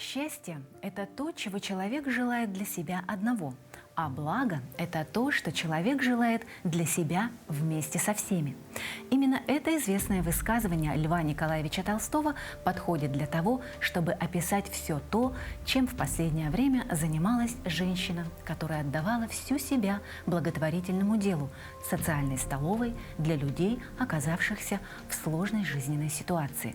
Счастье– это то, чего человек желает для себя одного, а благо– это то, что человек желает для себя вместе со всеми. Именно это известное высказывание Льва Николаевича Толстого подходит для того, чтобы описать все то, чем в последнее время занималась женщина, которая отдавала всю себя благотворительному делу, социальной столовой для людей, оказавшихся в сложной жизненной ситуации.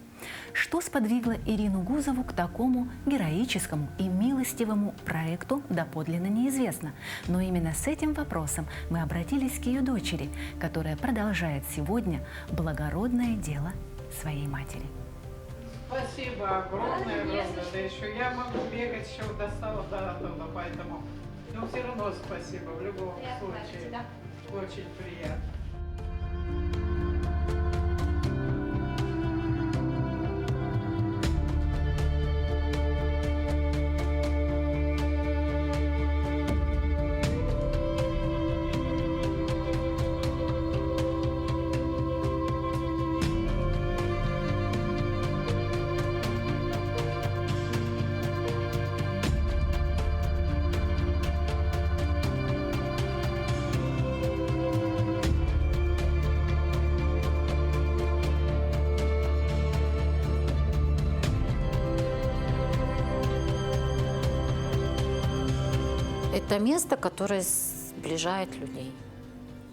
Что сподвигло Ирину Гузову к такому героическому и милостивому проекту, доподлинно неизвестно. Но именно с этим вопросом мы обратились к ее дочери, которая продолжает сегодня благородное дело своей матери. Спасибо огромное. Да еще я могу бегать еще до оттуда, поэтому... Но все равно спасибо в любом случае. Очень приятно. Это место, которое сближает людей.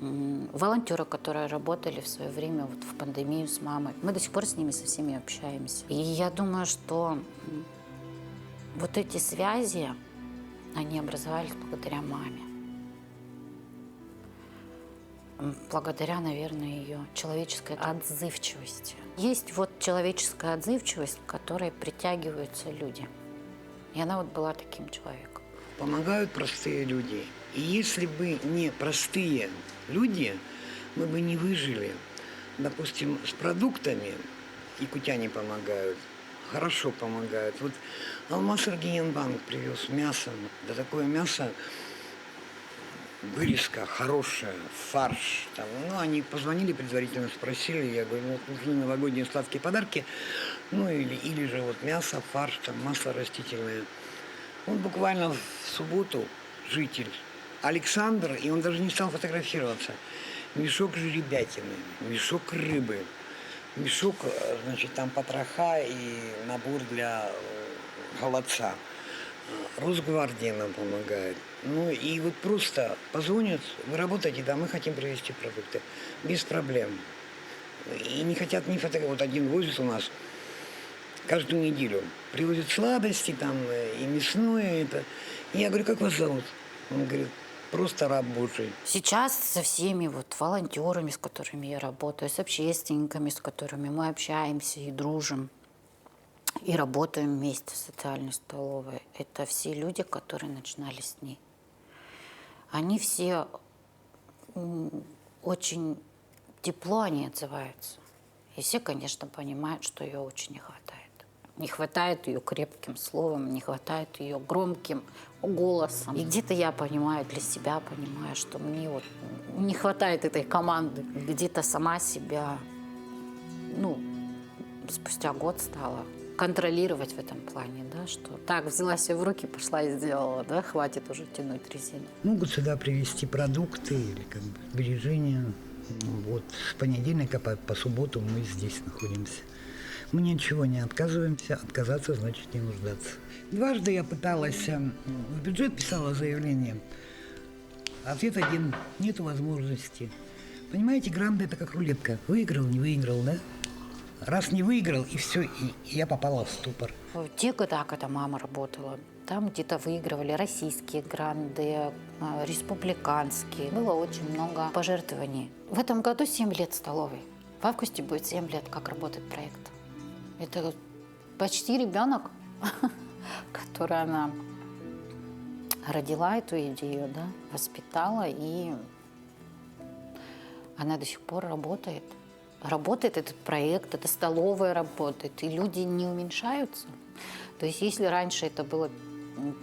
Волонтеры, которые работали в свое время вот в пандемию с мамой, мы до сих пор с ними со всеми общаемся. И я думаю, что вот эти связи, они образовались благодаря маме. Благодаря, наверное, ее человеческой отзывчивости. Есть вот человеческая отзывчивость, к которой притягиваются люди. И она вот была таким человеком. Помогают простые люди. И если бы не простые люди, мы бы не выжили. Допустим, с продуктами якутяне помогают, хорошо помогают. Вот Алмаз-Аргиенбанк привез мясо. Да такое мясо, вырезка хорошая, фарш. Там, ну, они позвонили предварительно, спросили, я говорю, вот нужны новогодние сладкие подарки. Ну, или же вот мясо, фарш, там, масло растительное. Он буквально в субботу, житель, Александр, и он даже не стал фотографироваться, мешок жеребятины, мешок рыбы, мешок, значит, там потроха и набор для холодца. Росгвардия нам помогает. Ну и вот просто позвонят, вы работаете, да, мы хотим привезти продукты. Без проблем. И не хотят ни фотографировать. Вот один возит у нас каждую неделю. Привозят сладости там и мясное это. И я говорю, как вас зовут? Он говорит, просто раб Божий. Сейчас со всеми вот волонтерами, с которыми я работаю, с общественниками, с которыми мы общаемся и дружим, и работаем вместе в социальной столовой, это все люди, которые начинали с ней. Они все очень тепло они отзываются. И все, конечно, понимают, что ее очень не хватает. Не хватает ее крепким словом, не хватает ее громким голосом. И где-то я понимаю, для себя понимаю, что мне вот не хватает этой команды. Где-то сама себя, ну, спустя год стала контролировать в этом плане, да, что так, взяла себя в руки, пошла и сделала, да, хватит уже тянуть резину. Могут сюда привезти продукты или как бы сбережения. Вот с понедельника по субботу мы здесь находимся. Мы ни от чего не отказываемся, отказаться значит не нуждаться. Дважды я пыталась, в бюджет писала заявление. Ответ один, нет возможности. Понимаете, гранды это как рулетка. Выиграл, не выиграл, да? Раз не выиграл, и все, и я попала в ступор. В те годы, когда мама работала, там где-то выигрывали российские гранды, республиканские. Было очень много пожертвований. В этом году 7 лет столовой. В августе будет 7 лет, как работает проект. Это почти ребенок, который она родила эту идею, да, воспитала, и она до сих пор работает. Работает этот проект, эта столовая работает, и люди не уменьшаются. То есть если раньше это было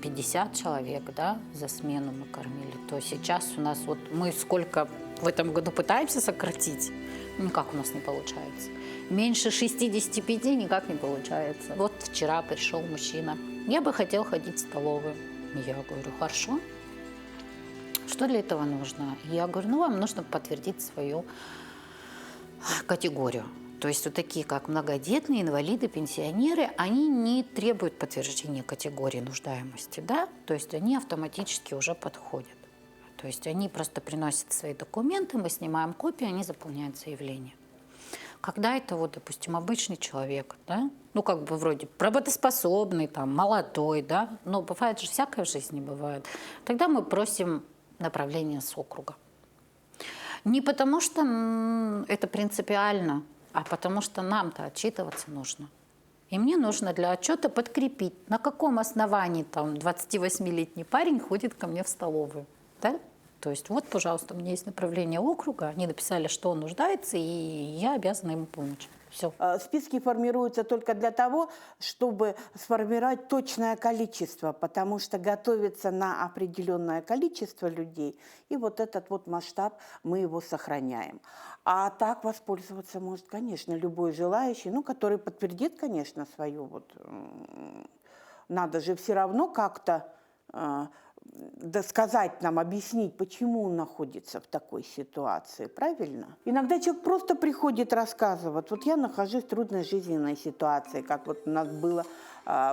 50 человек, да, за смену мы кормили, то сейчас у нас вот мы сколько в этом году пытаемся сократить, никак у нас не получается. Меньше 65 никак не получается. Вот вчера пришел мужчина, я бы хотел ходить в столовую. Я говорю, хорошо. Что для этого нужно? Я говорю, ну, вам нужно подтвердить свою категорию. То есть вот такие, как многодетные, инвалиды, пенсионеры, они не требуют подтверждения категории нуждаемости, да? То есть они автоматически уже подходят. То есть они просто приносят свои документы, мы снимаем копии, они заполняют заявление. Когда это, вот, допустим, обычный человек, да, ну, как бы вроде работоспособный, там, молодой, да, но бывает же всякое в жизни бывает, тогда мы просим направление с округа. Не потому что это принципиально, а потому что нам-то отчитываться нужно. И мне нужно для отчета подкрепить, на каком основании там 28-летний парень ходит ко мне в столовую, да? То есть вот, пожалуйста, у меня есть направление округа, они написали, что он нуждается, и я обязана ему помочь. Все. Списки формируются только для того, чтобы сформировать точное количество, потому что готовится на определенное количество людей, и вот этот вот масштаб мы его сохраняем. А так воспользоваться может, конечно, любой желающий, ну, который подтвердит, конечно, свою вот... Надо же все равно как-то... сказать нам, объяснить, почему он находится в такой ситуации, правильно? Иногда человек просто приходит рассказывать, вот я нахожусь в трудной жизненной ситуации, как вот у нас было,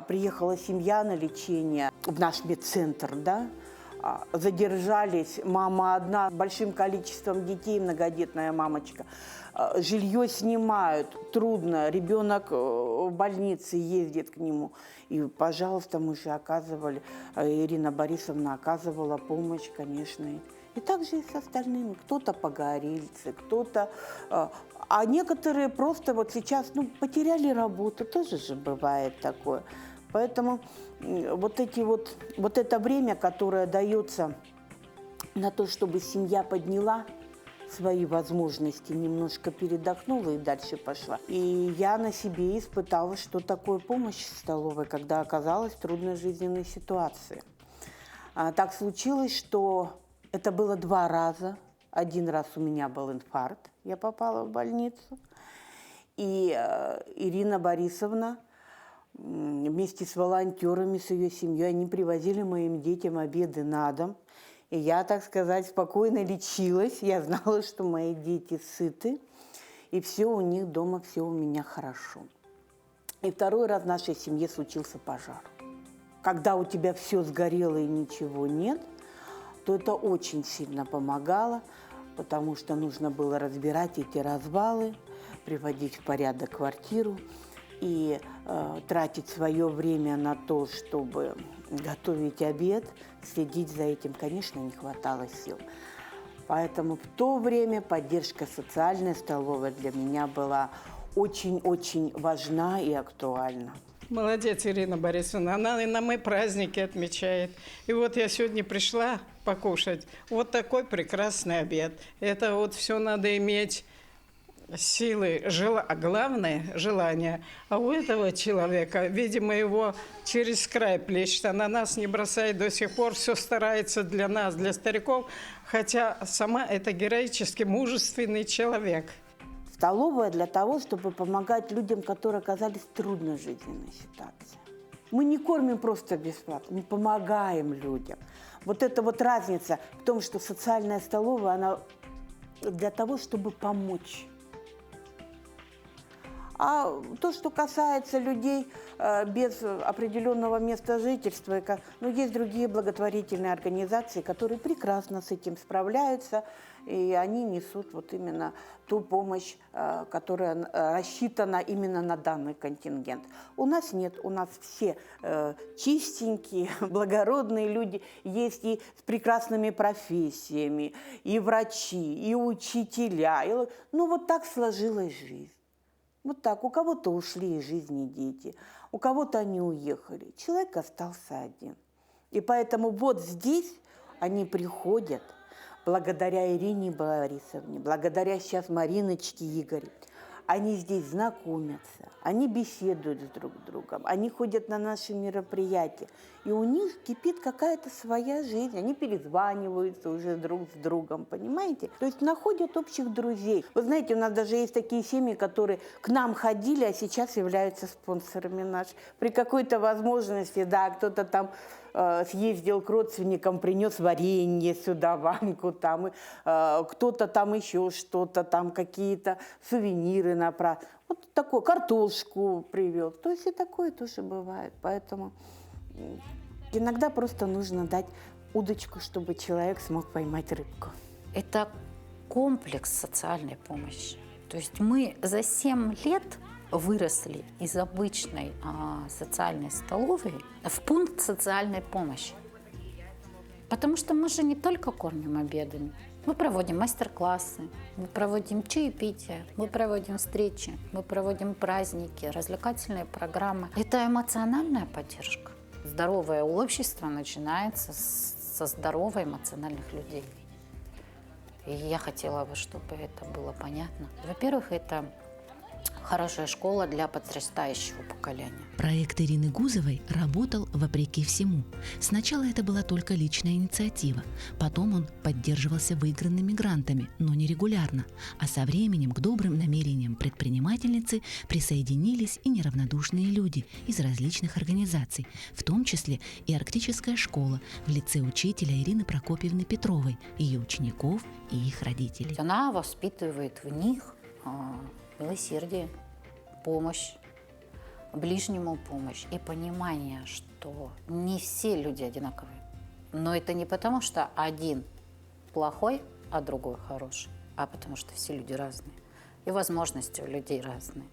приехала семья на лечение в наш медцентр, да, задержались, мама одна, с большим количеством детей, многодетная мамочка, жилье снимают, трудно, ребенок в больнице ездит к нему. И, пожалуйста, мы же оказывали, Ирина Борисовна оказывала помощь, конечно. И так же и с остальными. Кто-то погорельцы, кто-то... А некоторые просто вот сейчас, ну, потеряли работу, тоже же бывает такое. Поэтому вот это время, которое дается на то, чтобы семья подняла свои возможности, немножко передохнула и дальше пошла. И я на себе испытала, что такое помощь в столовой, когда оказалась в трудной жизненной ситуации. Так случилось, что это было 2 раза. 1 раз у меня был инфаркт, я попала в больницу. И Ирина Борисовна вместе с волонтерами, с ее семьей, они привозили моим детям обеды на дом. И я, так сказать, спокойно лечилась. Я знала, что мои дети сыты, и все у них дома, все у меня хорошо. И 2 раз в нашей семье случился пожар. Когда у тебя все сгорело и ничего нет, то это очень сильно помогало, потому что нужно было разбирать эти развалы, приводить в порядок квартиру и тратить свое время на то, чтобы готовить обед, следить за этим, конечно, не хватало сил. Поэтому в то время поддержка социальной столовой для меня была очень-очень важна и актуальна. Молодец, Ирина Борисовна. Она и на мои праздники отмечает. И вот я сегодня пришла покушать вот такой прекрасный обед. Это вот все надо иметь силы, а главное – желание. А у этого человека, видимо, его через край плещет, она нас не бросает до сих пор, все старается для нас, для стариков, хотя сама это героически мужественный человек. Столовая для того, чтобы помогать людям, которые оказались в трудной жизненной ситуации. Мы не кормим просто бесплатно, мы помогаем людям. Вот эта вот разница в том, что социальная столовая, она для того, чтобы помочь. А то, что касается людей без определенного места жительства, ну, есть другие благотворительные организации, которые прекрасно с этим справляются, и они несут вот именно ту помощь, которая рассчитана именно на данный контингент. У нас нет, у нас все чистенькие, благородные люди, есть и с прекрасными профессиями, и врачи, и учителя. Ну, вот так сложилась жизнь. Вот так. У кого-то ушли из жизни дети, у кого-то они уехали. Человек остался один. И поэтому вот здесь они приходят благодаря Ирине Борисовне, благодаря сейчас Мариночке Игоревне. они здесь знакомятся, они беседуют с друг другом, они ходят на наши мероприятия. И у них кипит какая-то своя жизнь, они перезваниваются уже друг с другом, понимаете? То есть находят общих друзей. Вы знаете, у нас даже есть такие семьи, которые к нам ходили, а сейчас являются спонсорами наших. При какой-то возможности, да, кто-то там съездил к родственникам, принес варенье сюда, банку, там, кто-то там еще что-то, там какие-то сувениры направил. Вот такое, картошку привез. То есть и такое тоже бывает. Поэтому иногда просто нужно дать удочку, чтобы человек смог поймать рыбку. Это комплекс социальной помощи. То есть мы за 7 лет выросли из обычной социальной столовой в пункт социальной помощи. Потому что мы же не только кормим обедами. Мы проводим мастер-классы, мы проводим чаепития, мы проводим встречи, мы проводим праздники, развлекательные программы. Это эмоциональная поддержка. Здоровое общество начинается со здоровых эмоциональных людей. И я хотела бы, чтобы это было понятно. Во-первых, это хорошая школа для подрастающего поколения. Проект Ирины Гузовой работал вопреки всему. Сначала это была только личная инициатива, потом он поддерживался выигранными грантами, но не регулярно, а со временем к добрым намерениям предпринимательницы присоединились и неравнодушные люди из различных организаций, в том числе и Арктическая школа в лице учителя Ирины Прокопьевны Петровой, ее учеников и их родителей. Она воспитывает в них милосердие, помощь, ближнему помощь и понимание, что не все люди одинаковые. Но это не потому, что один плохой, а другой хороший, а потому что все люди разные. И возможности у людей разные.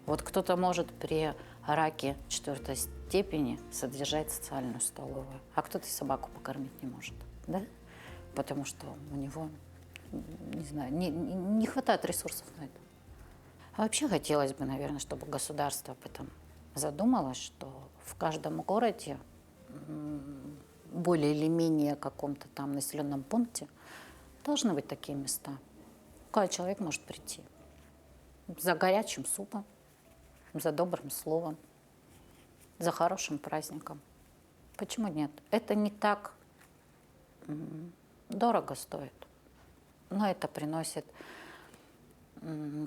Вот кто-то может при раке 4 степени содержать социальную столовую, а кто-то и собаку покормить не может, да? Потому что у него, не знаю, не хватает ресурсов на это. А вообще хотелось бы, наверное, чтобы государство об этом задумалось, что в каждом городе, более или менее каком-то там населенном пункте, должны быть такие места, куда человек может прийти за горячим супом, за добрым словом, за хорошим праздником. Почему нет? Это не так дорого стоит, но это приносит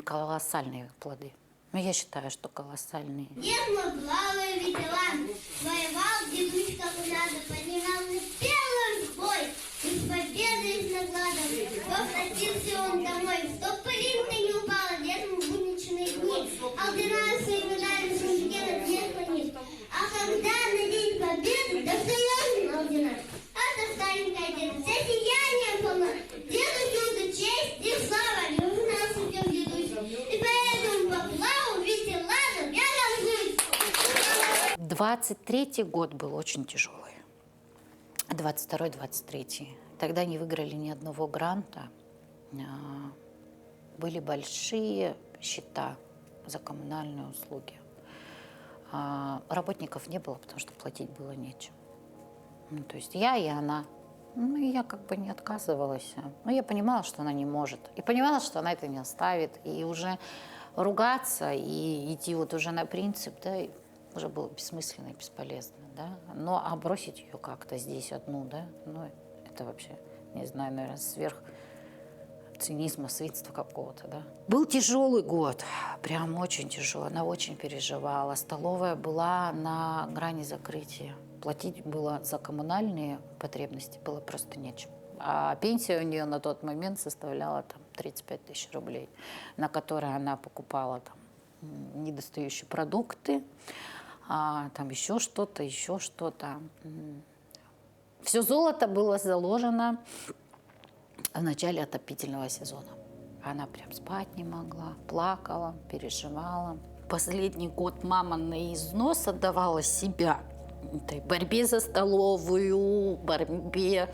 колоссальные плоды. Но я считаю, что колоссальные. Дед мой плавая ветеран, воевал дедушка надо, поднимался первым в бой, и с победой, и с накладом. Возвратился он домой, чтоб пылинка не упала, летом в будничные дни. Алдынаю свои медали, шумшки не клонит. А когда на день победы достаешь ордена, это старенькая деда, вся сияние полно. Деду чудо, честь и слава, нужна судьбам ведущим. И поэтому по плаву ветеранам я горжусь. 23-й год был очень тяжелый. 22-й, 23-й. Тогда не выиграли ни одного гранта. Были большие счета за коммунальные услуги. Работников не было, потому что платить было нечем. Ну, то есть я и она. Ну, и я как бы не отказывалась. Но я понимала, что она не может. И понимала, что она это не оставит. И уже ругаться и идти вот уже на принцип, да, уже было бессмысленно и бесполезно, да. Но а бросить ее как-то здесь одну, да, ну, это вообще, не знаю, наверное, сверх цинизма, свинства какого-то, да. Был тяжелый год, прям очень тяжелый. Она очень переживала. Столовая была на грани закрытия. Платить было за коммунальные потребности было просто нечем. А пенсия у нее на тот момент составляла там 35 тысяч рублей, на которые она покупала там недостающие продукты, там еще что-то, еще что-то. Все золото было заложено в начале отопительного сезона. Она прям спать не могла, плакала, переживала. Последний год мама на износ отдавала себя этой борьбе за столовую, борьбе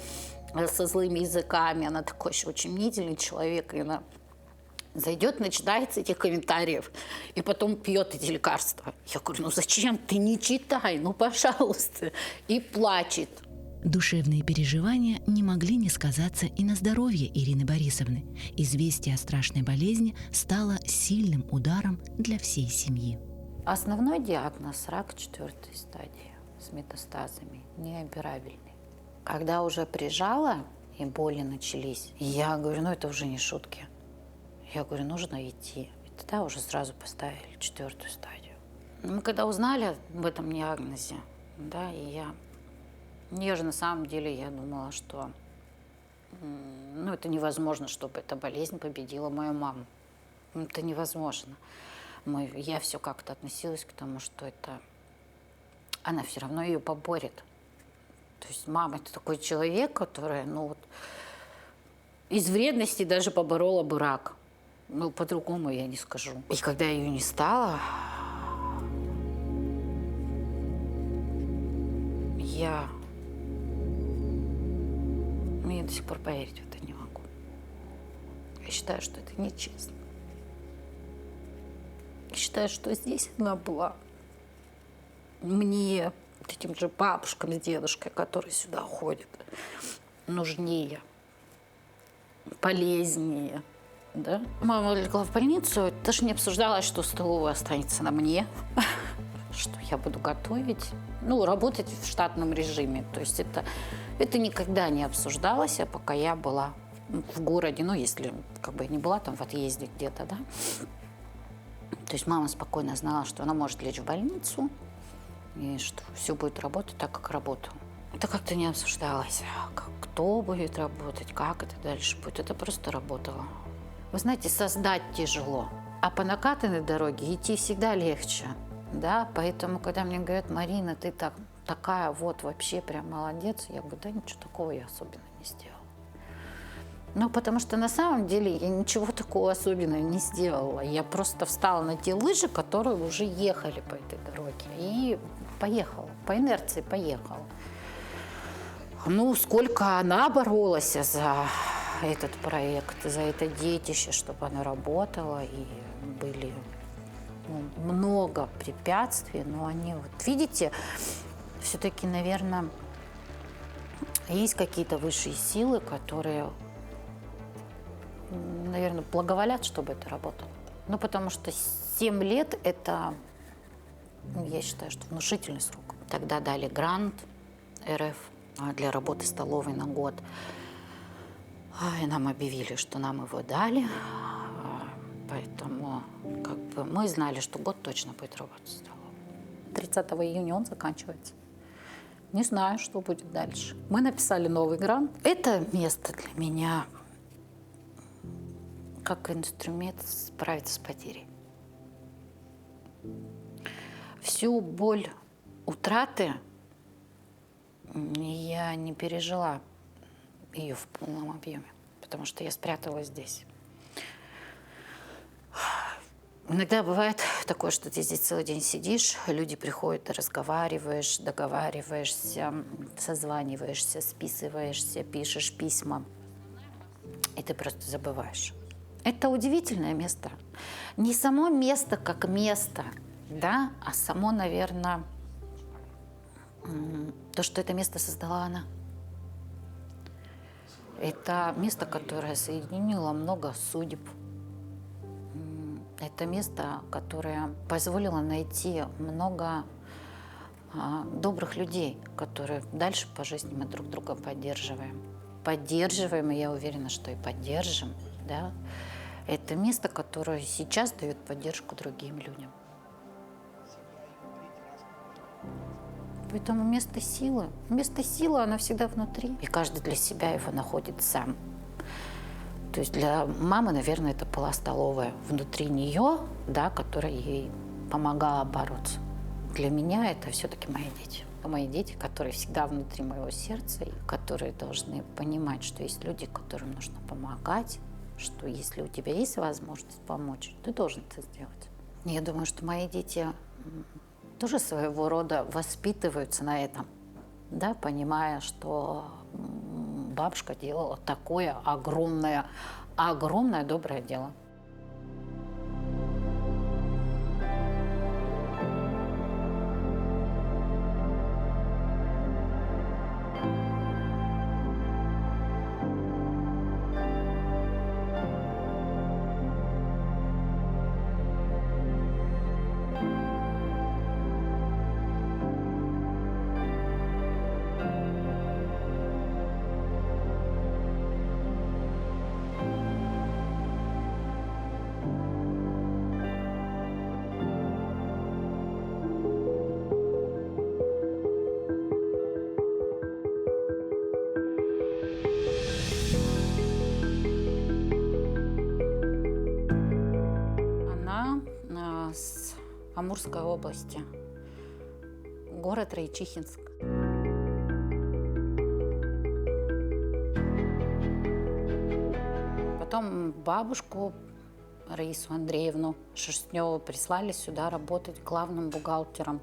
со злыми языками. Она такой еще очень мнительный человек, и она зайдет, начинается этих комментариев, и потом пьет эти лекарства. Я говорю, ну зачем? Ты не читай, ну пожалуйста. И плачет. Душевные переживания не могли не сказаться и на здоровье Ирины Борисовны. Известие о страшной болезни стало сильным ударом для всей семьи. Основной диагноз – рак 4-й стадии с метастазами, неоперабельный. Когда уже прижала и боли начались, я говорю, ну это уже не шутки. Я говорю, нужно идти. И тогда уже сразу поставили 4-ю стадию. Мы когда узнали об этом диагнозе, да, и я же на самом деле, я думала, что ну, это невозможно, чтобы эта болезнь победила мою маму. Это невозможно. Я все как-то относилась к тому, что это она все равно ее поборет. То есть мама – это такой человек, который, ну вот, из вредности даже поборола бы рак. Ну, по-другому я не скажу. И когда ее не стало, я до сих пор поверить в это не могу. Я считаю, что это нечестно. Я считаю, что здесь она была мне, этим же бабушкам с дедушкой, которые сюда ходят, нужнее, полезнее. Да? Мама легла в больницу, даже не обсуждалось, что столовая останется на мне, что я буду готовить, ну, работать в штатном режиме. То есть это никогда не обсуждалось, пока я была в городе, ну, если как бы я не была там в отъезде где-то, да. То есть мама спокойно знала, что она может лечь в больницу, и что все будет работать так, как работало. Это как-то не обсуждалось. Кто будет работать, как это дальше будет. Это просто работало. Вы знаете, создать тяжело, а по накатанной дороге идти всегда легче. Да? Поэтому, когда мне говорят, Марина, ты такая вот вообще прям молодец, я говорю, да ничего такого я особенно не сделала. Ну, потому что на самом деле я ничего такого особенного не сделала. Я просто встала на те лыжи, которые уже ехали по этой дороге. И поехала, по инерции поехала. Ну, сколько она боролась за этот проект, за это детище, чтобы оно работало. И были много препятствий, но они, вот видите, все-таки, наверное, есть какие-то высшие силы, которые, наверное, благоволят, чтобы это работало. Ну, потому что 7 лет – это, я считаю, что внушительный срок. Тогда дали грант РФ для работы столовой на год. И нам объявили, что нам его дали. Поэтому как бы, мы знали, что год точно будет работать в столовой. 30 июня он заканчивается. Не знаю, что будет дальше. Мы написали новый грант. Это место для меня как инструмент справиться с потерей. Всю боль утраты я не пережила ее в полном объеме, потому что я спряталась здесь. Иногда бывает такое, что ты здесь целый день сидишь, люди приходят, ты разговариваешь, договариваешься, созваниваешься, списываешься, пишешь письма, и ты просто забываешь. Это удивительное место. Не само место как место, да, а само, наверное, то, что это место создала она. Это место, которое соединило много судеб. Это место, которое позволило найти много добрых людей, которые дальше по жизни мы друг друга поддерживаем. Поддерживаем, и я уверена, что и поддержим. Да? Это место, которое сейчас дает поддержку другим людям. Поэтому место силы, оно всегда внутри. И каждый для себя его находит сам. То есть для мамы, наверное, это была столовая внутри нее, да, которая ей помогала бороться. Для меня это все-таки мои дети. Мои дети, которые всегда внутри моего сердца, и которые должны понимать, что есть люди, которым нужно помогать, что если у тебя есть возможность помочь, ты должен это сделать. Я думаю, что мои дети тоже своего рода воспитываются на этом, да, понимая, что бабушка делала такое огромное доброе дело. с Амурской области, город Райчихинск. Потом бабушку Раису Андреевну Шерстневу прислали сюда работать главным бухгалтером.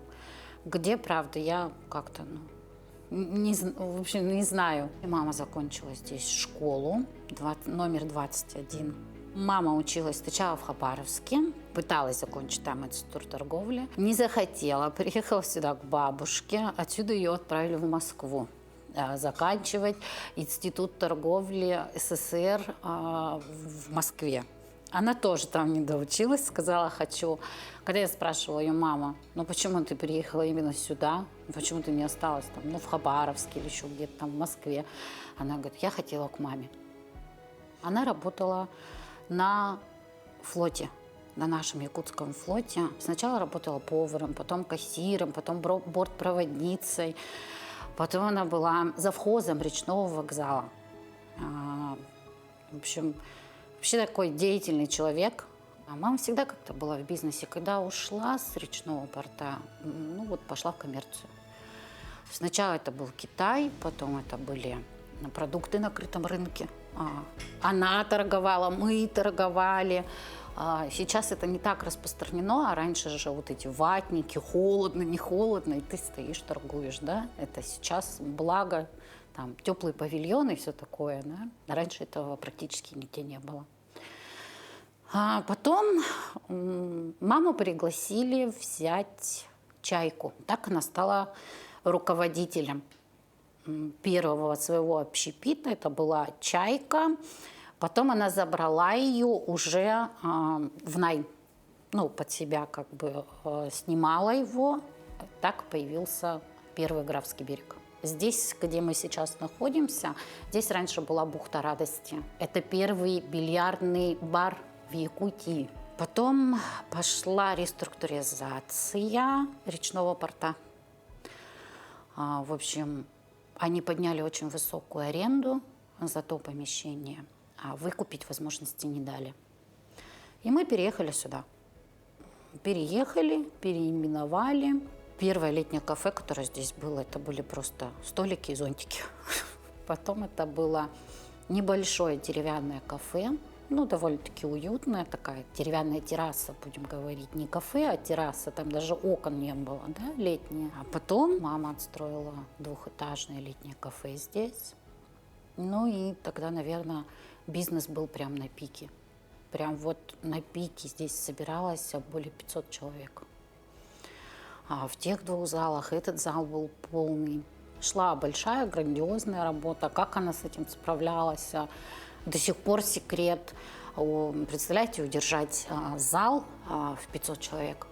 Где, правда, я как-то, в общем, не знаю. И мама закончила здесь школу, номер 21. Мама училась сначала в Хабаровске, пыталась закончить там институт торговли. Не захотела, приехала сюда к бабушке. Отсюда ее отправили в Москву заканчивать институт торговли СССР в Москве. Она тоже там не доучилась, сказала «хочу». Когда я спрашивала ее: мама, ну почему ты приехала именно сюда? Почему ты не осталась там, в Хабаровске или еще где-то там в Москве? Она говорит: я хотела к маме. Она работала на флоте, на нашем якутском флоте. Сначала работала поваром, потом кассиром, потом бортпроводницей. Потом она была завхозом речного вокзала. В общем, вообще такой деятельный человек. А мама всегда как-то была в бизнесе. Когда ушла с речного порта, пошла в коммерцию. Сначала это был Китай, потом это были продукты на крытом рынке. Она торговала, мы торговали. Сейчас это не так распространено, а раньше же вот эти ватники, холодно, не холодно, и ты стоишь, торгуешь, да? Это сейчас благо, там теплые павильоны и все такое, да? Раньше этого практически нигде не было. А потом маму пригласили взять чайку. Так она стала руководителем первого своего общепита. Это была чайка. Потом она забрала ее уже в найм. Под себя как бы снимала его. Так появился первый Графский берег. Здесь, где мы сейчас находимся, здесь раньше была бухта Радости. Это первый бильярдный бар в Якутии. Потом пошла реструктуризация речного порта. В общем, они подняли очень высокую аренду за то помещение, а выкупить возможности не дали. И мы переехали сюда. Переименовали. Первое летнее кафе, которое здесь было, это были просто столики и зонтики. Потом это было небольшое деревянное кафе, довольно-таки уютная такая деревянная терраса, будем говорить, не кафе, а терраса, там даже окон не было, да, летние. А потом мама отстроила двухэтажное летнее кафе здесь. И тогда, наверное, бизнес был прям на пике. Прям вот на пике здесь собиралось более 500 человек. А в тех двух залах этот зал был полный. Шла большая, грандиозная работа. Как она с этим справлялась? До сих пор секрет. Представляете, удержать зал в 500 человек,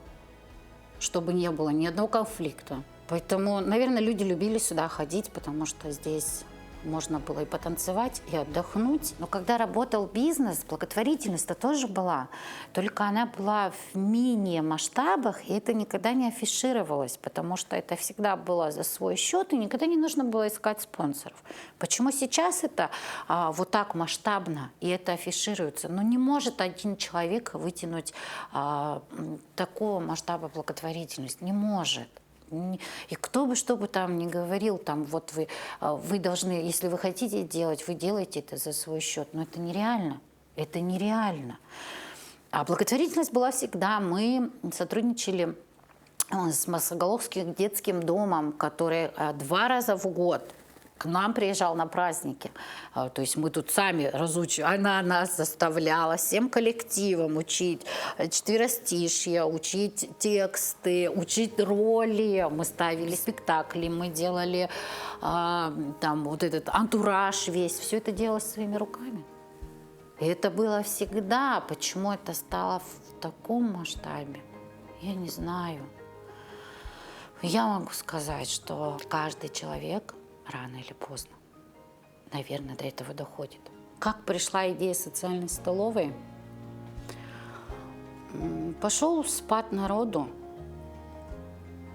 чтобы не было ни одного конфликта. Поэтому, наверное, люди любили сюда ходить, потому что здесь можно было и потанцевать, и отдохнуть. Но когда работал бизнес, благотворительность-то тоже была. Только она была в мини-масштабах, и это никогда не афишировалось, потому что это всегда было за свой счет, и никогда не нужно было искать спонсоров. Почему сейчас это вот так масштабно, и это афишируется? Не может один человек вытянуть такого масштаба благотворительности. Не может. И кто бы что бы там ни говорил, вы должны, если вы хотите делать, вы делаете это за свой счет. Но это нереально. Это нереально. А благотворительность была всегда. Мы сотрудничали с Массоголовским детским домом, который 2 раза в год к нам приезжал на праздники. То есть мы тут сами разучивали. Она нас заставляла всем коллективам учить четверостишье, учить тексты, учить роли. Мы ставили спектакли, мы делали этот антураж весь. Все это делалось своими руками. И это было всегда. Почему это стало в таком масштабе? Я не знаю. Я могу сказать, что каждый человек рано или поздно, наверное, до этого доходит. Как пришла идея социальной столовой? Пошел спад народу.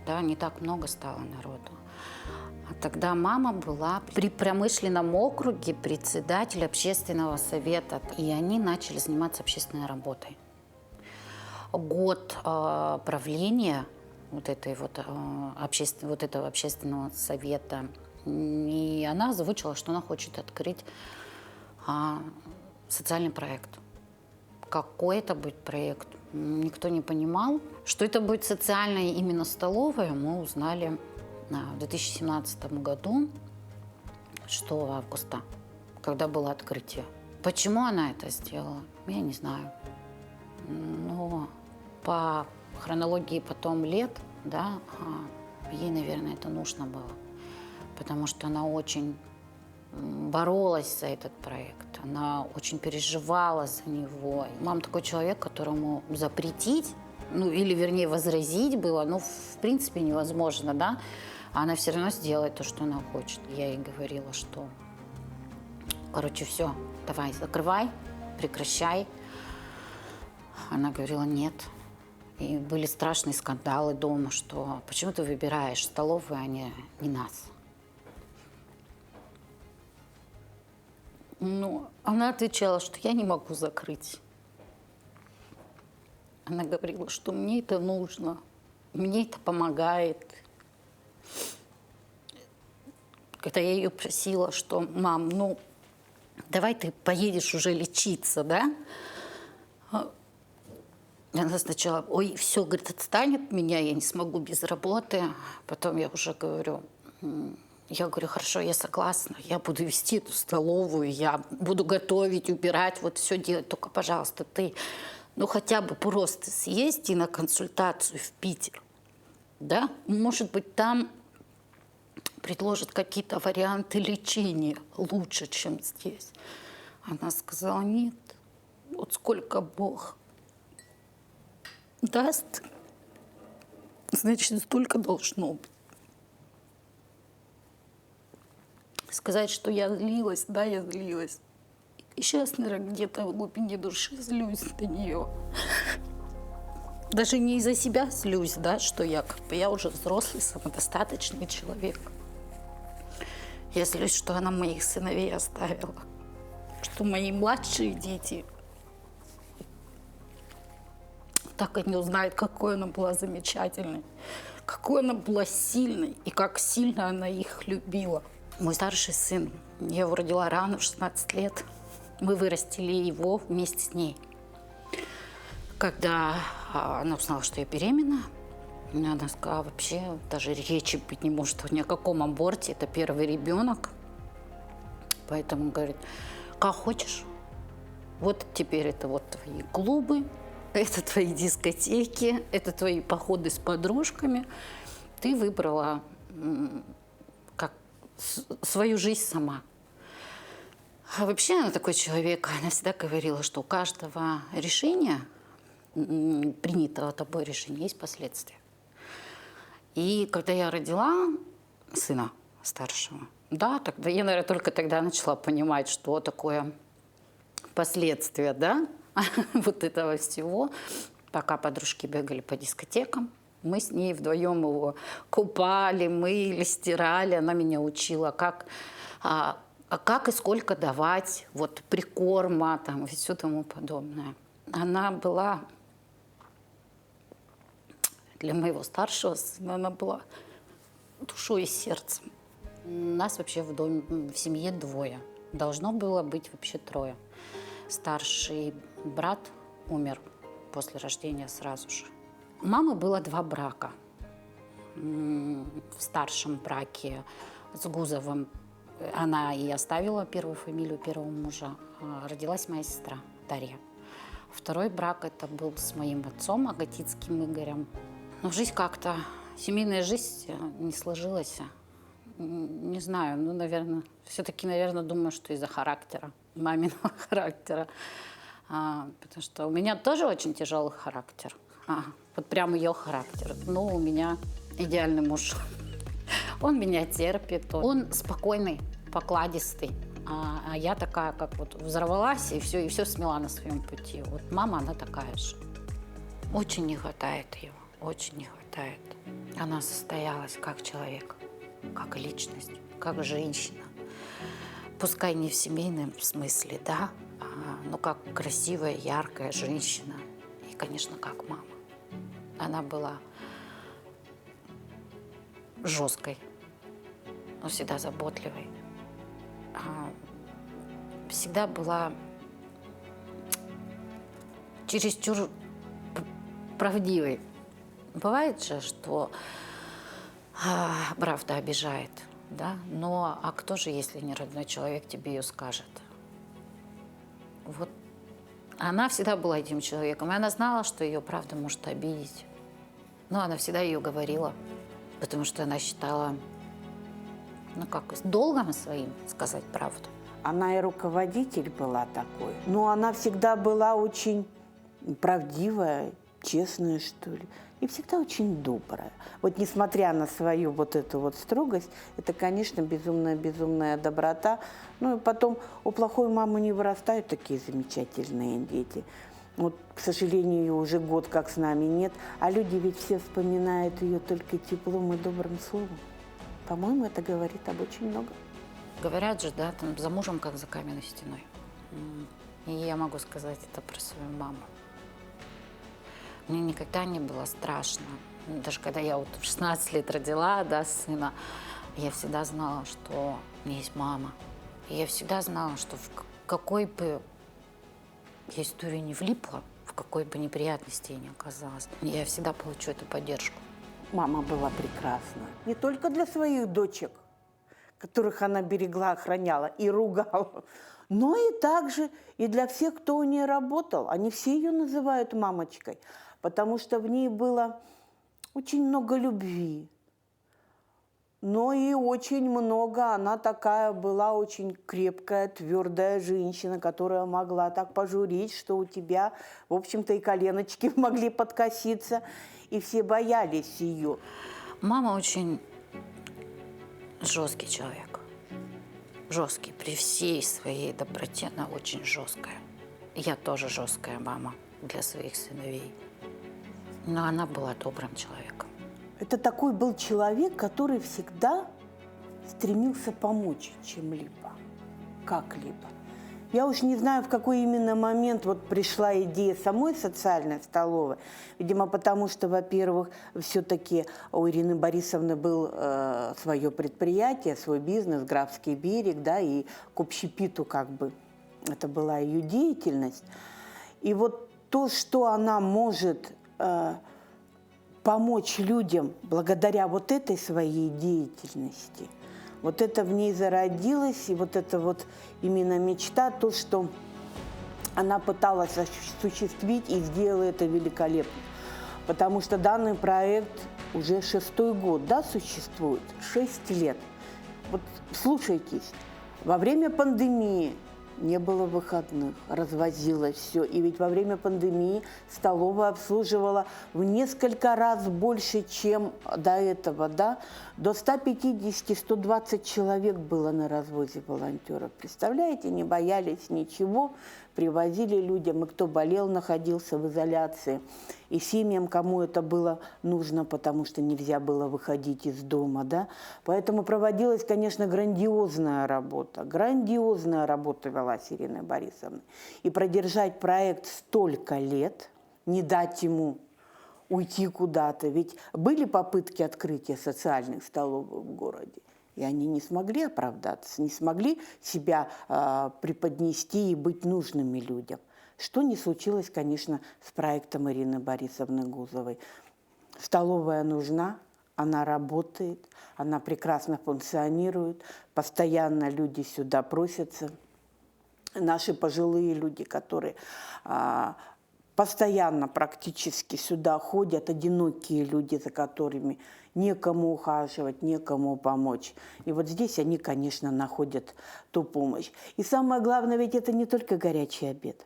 Да, не так много стало народу. А тогда мама была при промышленном округе председатель общественного совета. И они начали заниматься общественной работой. год правления вот этого общественного совета. И она озвучила, что она хочет открыть социальный проект. Какой это будет проект, никто не понимал. Что это будет социальная именно столовая, мы узнали в 2017 году, 6 августа, когда было открытие. Почему она это сделала, я не знаю. Но по хронологии потом лет, да, ей, наверное, это нужно было. Потому что она очень боролась за этот проект, она очень переживала за него. Мама такой человек, которому запретить, ну или вернее возразить было, ну в принципе невозможно, да. А она все равно сделает то, что она хочет. Я ей говорила, что, короче, все, давай, закрывай, прекращай. Она говорила, нет. И были страшные скандалы дома, что почему ты выбираешь столовую, а не нас. Ну, она отвечала, что я не могу закрыть. Она говорила, что мне это нужно, мне это помогает. Когда я ее просила, что, мам, ну, давай ты поедешь уже лечиться, да? Она сначала, ой, все, говорит, отстань от меня, я не смогу без работы. Потом я уже говорю, хорошо, я согласна, я буду вести эту столовую, я буду готовить, убирать, вот все делать, только, пожалуйста, ты, ну, хотя бы просто съезди на консультацию в Питер, да? Может быть, там предложат какие-то варианты лечения лучше, чем здесь. Она сказала, нет, вот сколько Бог даст, значит, столько должно быть. Сказать, что я злилась, да, я злилась. И сейчас, наверное, где-то в глубине души злюсь на нее. Даже не из-за себя злюсь, да, что я уже взрослый, самодостаточный человек. Я злюсь, что она моих сыновей оставила. Что мои младшие дети так и не узнают, какой она была замечательной, какой она была сильной и как сильно она их любила. Мой старший сын, я его родила рано, в 16 лет. Мы вырастили его вместе с ней. Когда она узнала, что я беременна, она сказала, вообще даже речи быть не может ни о каком аборте. Это первый ребенок. Поэтому говорит, как хочешь. Вот теперь это вот твои клубы, это твои дискотеки, это твои походы с подружками. Ты выбрала свою жизнь сама. А вообще она такой человек, она всегда говорила, что у каждого решения, принятого тобой решения, есть последствия. И когда я родила сына старшего, да, тогда я, наверное, только тогда начала понимать, что такое последствия, да, вот этого всего. Пока подружки бегали по дискотекам, мы с ней вдвоем его купали, мыли, стирали. Она меня учила, как и сколько давать, вот прикорма там, и все тому подобное. Она была для моего старшего сына, она была душой и сердцем. У нас вообще в доме, в семье двое. Должно было быть вообще трое. Старший брат умер после рождения сразу же. У мамы было 2 брака. В старшем браке с Гузовым она и оставила первую фамилию первого мужа. Родилась моя сестра Дарья. Второй брак это был с моим отцом Агатицким Игорем. Но жизнь как-то, семейная жизнь не сложилась. Не знаю, ну, наверное, все-таки, думаю, что из-за характера, маминого характера. Потому что у меня тоже очень тяжелый характер. Вот прям ее характер. Но у меня идеальный муж. Он меня терпит. Он спокойный, покладистый. А я такая, как вот взорвалась и все смела на своем пути. Вот мама, она такая же. Очень не хватает ее, очень не хватает. Она состоялась как человек, как личность, как женщина. Пускай не в семейном смысле, да, но как красивая, яркая женщина. И конечно, как мама. Она была жесткой, но всегда заботливой. Всегда была чересчур правдивой. Бывает же, что правда обижает, да? Но а кто же, если не родной человек, тебе ее скажет? Вот она всегда была этим человеком, и она знала, что ее правда может обидеть. Но она всегда ее говорила, потому что она считала, долгом своим сказать правду. Она и руководитель была такой, но она всегда была очень правдивая, честная, что ли, и всегда очень добрая. Вот несмотря на свою вот эту вот строгость, это, конечно, безумная доброта. Ну и потом у плохой мамы не вырастают такие замечательные дети. Вот, к сожалению, ее уже год как с нами нет, а люди ведь все вспоминают ее только теплом и добрым словом. По-моему, это говорит об очень многом. Говорят же, да, там за мужем, как за каменной стеной. И я могу сказать это про свою маму. Мне никогда не было страшно. Даже когда я вот в 16 лет родила, да, сына, я всегда знала, что у меня есть мама. И я всегда знала, что в какой бы я историю не влипла, в какой бы неприятности я ни оказалась, я всегда получу эту поддержку. Мама была прекрасна. Не только для своих дочек, которых она берегла, охраняла и ругала, но и также и для всех, кто у нее работал. Они все ее называют мамочкой, потому что в ней было очень много любви. Но и очень много, она такая была очень крепкая, твердая женщина, которая могла так пожурить, что у тебя, в общем-то, и коленочки могли подкоситься, и все боялись ее. Мама очень жесткий человек. Жесткий. При всей своей доброте она очень жесткая. Я тоже жесткая мама для своих сыновей. Но она была добрым человеком. Это такой был человек, который всегда стремился помочь чем-либо, как-либо. Я уж не знаю, в какой именно момент вот пришла идея самой социальной столовой. Видимо, потому что, во-первых, все-таки у Ирины Борисовны было свое предприятие, свой бизнес, Графский берег, да, и к общепиту как бы это была ее деятельность. И вот то, что она может помочь людям благодаря вот этой своей деятельности, вот это в ней зародилось, и вот это вот именно мечта, то, что она пыталась осуществить и сделала это великолепно. Потому что данный проект уже 6-й год, да, существует, 6 лет. Вот слушайтесь, во время пандемии не было выходных, развозилось все. И ведь во время пандемии столовая обслуживала в несколько раз больше, чем до этого, да. До 150-120 человек было на развозе волонтеров. Представляете, не боялись ничего, привозили людям, и кто болел, находился в изоляции. И семьям, кому это было нужно, потому что нельзя было выходить из дома, да. Поэтому проводилась, конечно, грандиозная работа велась Ириной Борисовной. И продержать проект столько лет, не дать ему уйти куда-то. Ведь были попытки открытия социальных столовых в городе, и они не смогли оправдаться, не смогли себя преподнести и быть нужными людям. Что не случилось, конечно, с проектом Ирины Борисовны Гузовой. Столовая нужна, она работает, она прекрасно функционирует, постоянно люди сюда просятся. Наши пожилые люди, которые постоянно практически сюда ходят, одинокие люди, за которыми некому ухаживать, некому помочь. И вот здесь они, конечно, находят ту помощь. И самое главное, ведь это не только горячий обед.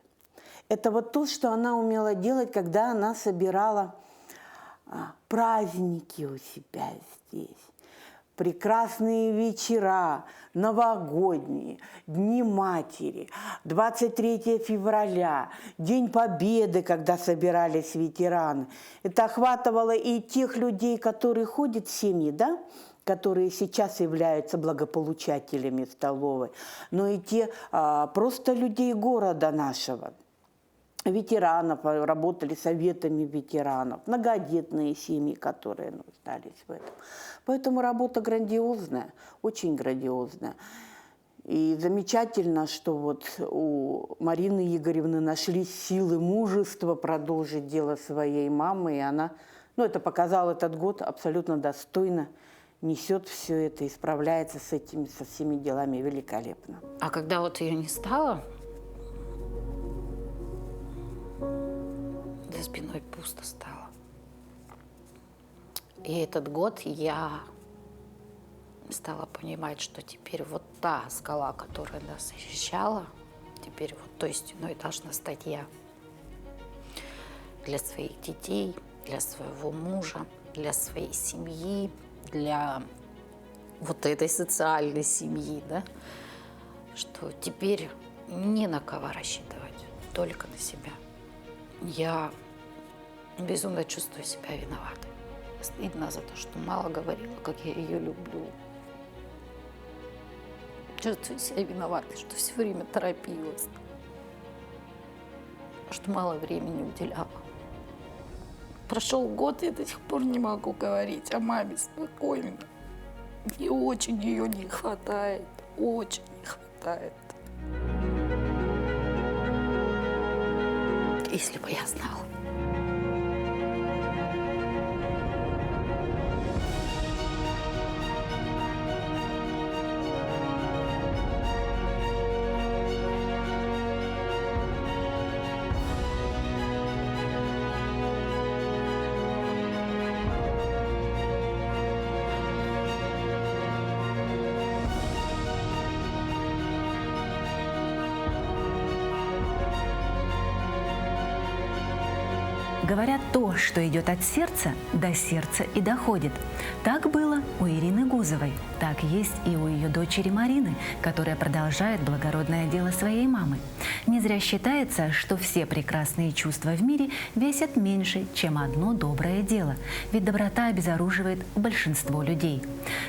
Это вот то, что она умела делать, когда она собирала праздники у себя здесь. Прекрасные вечера, новогодние, Дни матери, 23 февраля, День Победы, когда собирались ветераны. Это охватывало и тех людей, которые ходят в семьи, да, которые сейчас являются благополучателями столовой, но и те просто людей города нашего. ветеранов, работали советами ветеранов, многодетные семьи, которые нуждались в этом. Поэтому работа грандиозная, очень грандиозная. И замечательно, что вот у Марины Игоревны нашлись силы, мужество продолжить дело своей мамы, и она, это показал этот год, абсолютно достойно несет все это и справляется со всеми делами великолепно. А когда вот ее не стало, за спиной пусто стало. И этот год я стала понимать, что теперь вот та скала, которая нас защищала, теперь вот той стеной должна стать я. Для своих детей, для своего мужа, для своей семьи, для вот этой социальной семьи, да, что теперь не на кого рассчитывать, только на себя. Я безумно чувствую себя виноватой. Стыдно за то, что мало говорила, как я ее люблю. Чувствую себя виноватой, что все время торопилась, что мало времени уделяла. Прошел год, я до сих пор не могу говорить о маме спокойно. Мне очень ее не хватает, очень не хватает. Если бы я знала. Говорят, то, что идет от сердца, до сердца и доходит. Так было у Ирины Гузовой, так есть и у ее дочери Марины, которая продолжает благородное дело своей мамы. Не зря считается, что все прекрасные чувства в мире весят меньше, чем одно доброе дело, ведь доброта обезоруживает большинство людей.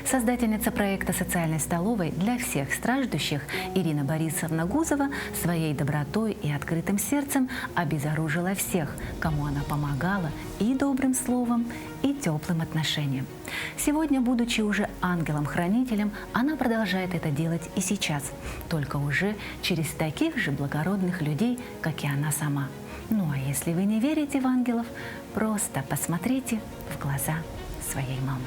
Создательница проекта социальной столовой для всех страждущих Ирина Борисовна Гузова своей добротой и открытым сердцем обезоружила всех, кому она помогала и добрым словом, и теплым отношением. Сегодня, будучи уже ангелом-хранителем, она продолжает это делать и сейчас, только уже через таких же благородных людей, как и она сама. Ну а если вы не верите в ангелов, просто посмотрите в глаза своей мамы.